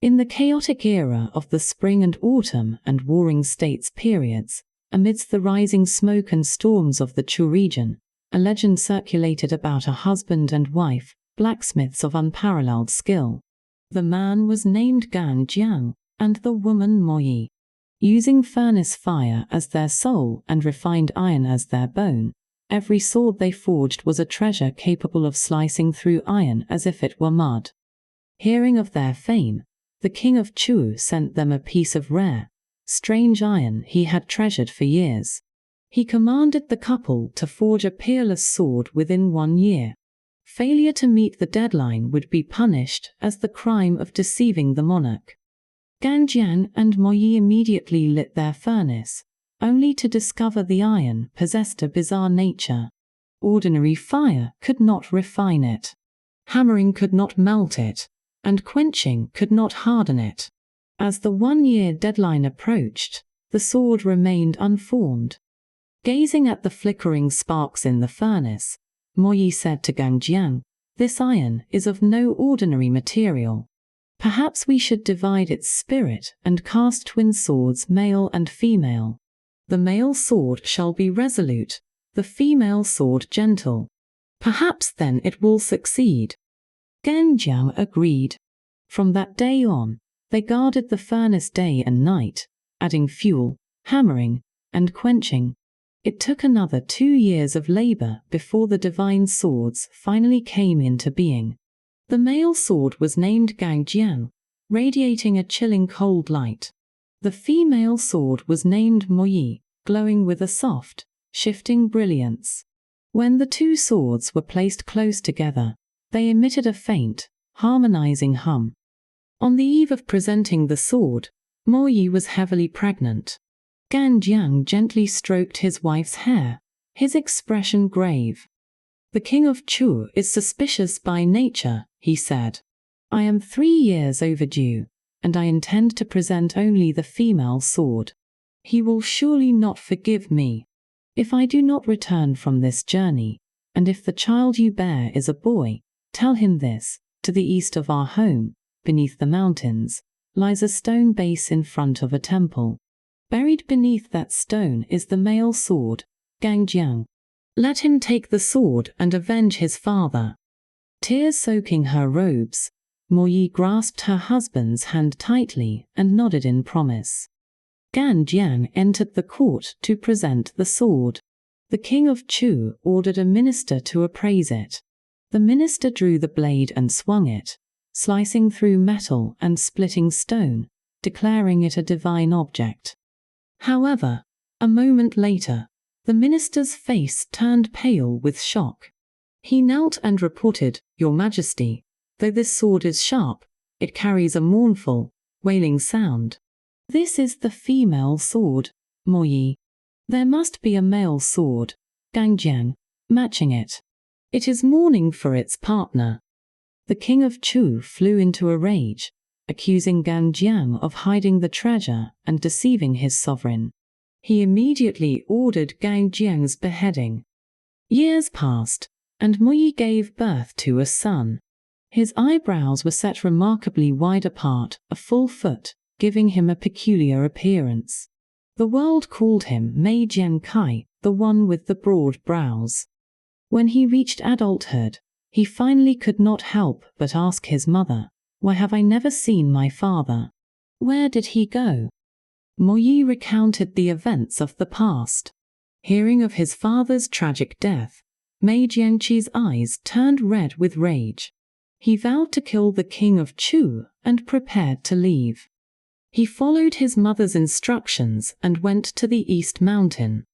In the chaotic era of the spring and autumn and warring states periods, amidst the rising smoke and storms of the Chu region, a legend circulated about a husband and wife, blacksmiths of unparalleled skill. The man was named Gan Jiang, and the woman Mo Yi. Using furnace fire as their soul and refined iron as their bone, every sword they forged was a treasure capable of slicing through iron as if it were mud. Hearing of their fame, the King of Chu sent them a piece of rare, strange iron he had treasured for years. He commanded the couple to forge a peerless sword within 1 year. Failure to meet the deadline would be punished as the crime of deceiving the monarch. Gan Jiang and Mo Yi immediately lit their furnace, only to discover the iron possessed a bizarre nature. Ordinary fire could not refine it. Hammering could not melt it, and quenching could not harden it. As the 1-year deadline approached, the sword remained unformed. Gazing at the flickering sparks in the furnace, Mo Yi said to Gan Jiang, "This iron is of no ordinary material. Perhaps we should divide its spirit and cast twin swords, male and female. The male sword shall be resolute, the female sword gentle. Perhaps then it will succeed." Gan Jiang agreed. From that day on, they guarded the furnace day and night, adding fuel, hammering, and quenching. It took another 2 years of labor before the divine swords finally came into being. The male sword was named Gan Jiang, radiating a chilling cold light. The female sword was named Mo Yi, glowing with a soft, shifting brilliance. When the 2 swords were placed close together, they emitted a faint, harmonizing hum. On the eve of presenting the sword, Mo Yi was heavily pregnant. Gan Jiang gently stroked his wife's hair, his expression grave. "The King of Chu is suspicious by nature," he said. "I am 3 years overdue, and I intend to present only the female sword. He will surely not forgive me. If I do not return from this journey, and if the child you bear is a boy, tell him this: to the east of our home, beneath the mountains, lies a stone base in front of a temple. Buried beneath that stone is the male sword, Gan Jiang. Let him take the sword and avenge his father." Tears soaking her robes, Mo Yi grasped her husband's hand tightly and nodded in promise. Gan Jiang entered the court to present the sword. The King of Chu ordered a minister to appraise it. The minister drew the blade and swung it, slicing through metal and splitting stone, declaring it a divine object. However, a moment later, the minister's face turned pale with shock. He knelt and reported, "Your Majesty, though this sword is sharp, it carries a mournful, wailing sound. This is the female sword, Mo Yi. There must be a male sword, Gan Jiang, matching it. It is mourning for its partner." The King of Chu flew into a rage, accusing Gan Jiang of hiding the treasure and deceiving his sovereign. He immediately ordered Gan Jiang's beheading. Years passed, and Mo Yi gave birth to a son. His eyebrows were set remarkably wide apart, a full foot, giving him a peculiar appearance. The world called him Mei Jian Kai, the one with the broad brows. When he reached adulthood, he finally could not help but ask his mother, "Why have I never seen my father? Where did he go?" Mo Yi recounted the events of the past. Hearing of his father's tragic death, Mei Jianqi's eyes turned red with rage. He vowed to kill the King of Chu and prepared to leave. He followed his mother's instructions and went to the East Mountain.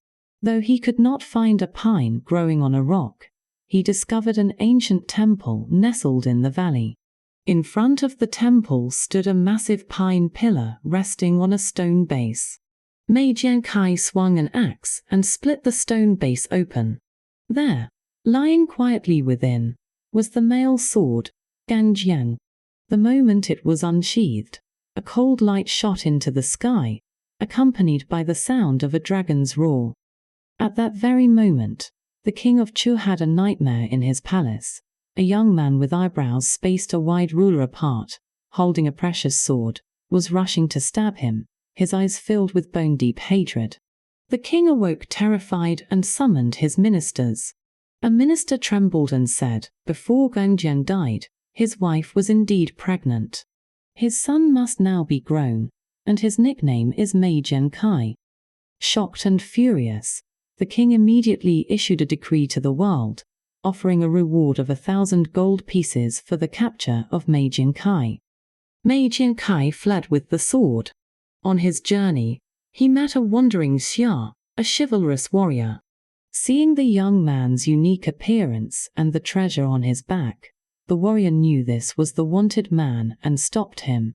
Though he could not find a pine growing on a rock, he discovered an ancient temple nestled in the valley. In front of the temple stood a massive pine pillar resting on a stone base. Mei Jiankai swung an axe and split the stone base open. There, lying quietly within, was the male sword, Gan Jiang. The moment it was unsheathed, a cold light shot into the sky, accompanied by the sound of a dragon's roar. At that very moment, the King of Chu had a nightmare in his palace. A young man with eyebrows spaced a wide ruler apart, holding a precious sword, was rushing to stab him, his eyes filled with bone-deep hatred. The king awoke terrified and summoned his ministers. A minister trembled and said, before Gan Jiang died, his wife was indeed pregnant. His son must now be grown, and his nickname is Mei Jian Kai. Shocked and furious, the king immediately issued a decree to the world, offering a reward of 1,000 gold pieces for the capture of Mei Jian Kai. Mei Jian Kai fled with the sword. On his journey, he met a wandering xia, a chivalrous warrior. Seeing the young man's unique appearance and the treasure on his back, the warrior knew this was the wanted man and stopped him.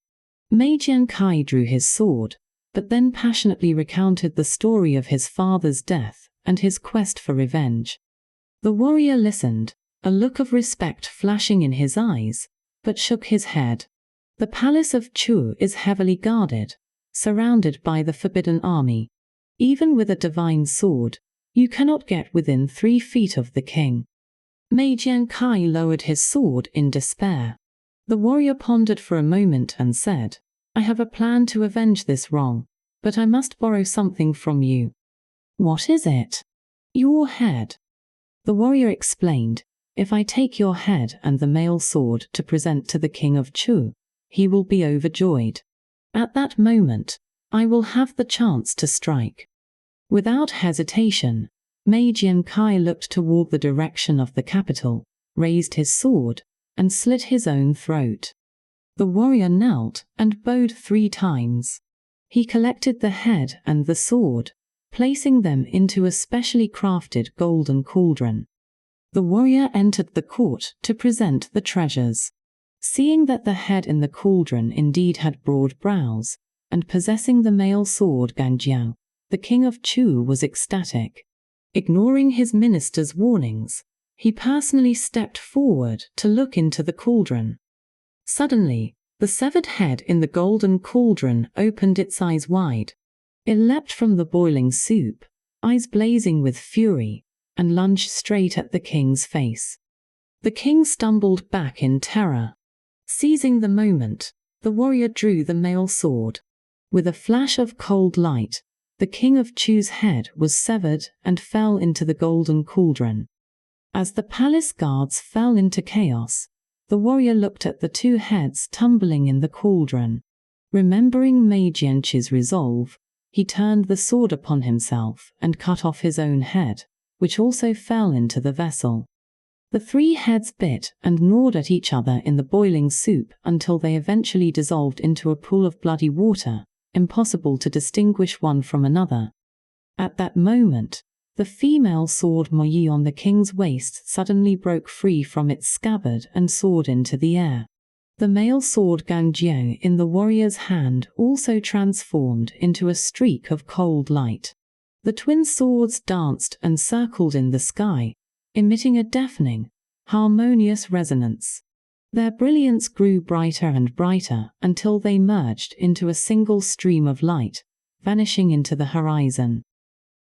Mei Jian Kai drew his sword, but then passionately recounted the story of his father's death and his quest for revenge. The warrior listened, a look of respect flashing in his eyes, but shook his head. The palace of Chu is heavily guarded, surrounded by the forbidden army. Even with a divine sword, you cannot get within 3 feet of the king. Mei Jian Kai lowered his sword in despair. The warrior pondered for a moment and said, I have a plan to avenge this wrong, but I must borrow something from you. What is it? Your head. The warrior explained, if I take your head and the male sword to present to the King of Chu, he will be overjoyed. At that moment, I will have the chance to strike. Without hesitation, Mei Jian Kai looked toward the direction of the capital, raised his sword, and slit his own throat. The warrior knelt and bowed 3 times. He collected the head and the sword, placing them into a specially crafted golden cauldron. The warrior entered the court to present the treasures. Seeing that the head in the cauldron indeed had broad brows, and possessing the male sword Gan Jiang, the King of Chu was ecstatic. Ignoring his minister's warnings, he personally stepped forward to look into the cauldron. Suddenly, the severed head in the golden cauldron opened its eyes wide. It leapt from the boiling soup, eyes blazing with fury, and lunged straight at the king's face. The king stumbled back in terror. Seizing the moment, the warrior drew the male sword. With a flash of cold light, the King of Chu's head was severed and fell into the golden cauldron. As the palace guards fell into chaos, the warrior looked at the 2 heads tumbling in the cauldron. Remembering Mei Jianqi's resolve, he turned the sword upon himself and cut off his own head, which also fell into the vessel. The 3 heads bit and gnawed at each other in the boiling soup until they eventually dissolved into a pool of bloody water, impossible to distinguish one from another. At that moment, the female sword Mo Yi on the king's waist suddenly broke free from its scabbard and soared into the air. The male sword Gan Jiang in the warrior's hand also transformed into a streak of cold light. The twin swords danced and circled in the sky, emitting a deafening, harmonious resonance. Their brilliance grew brighter and brighter until they merged into a single stream of light, vanishing into the horizon.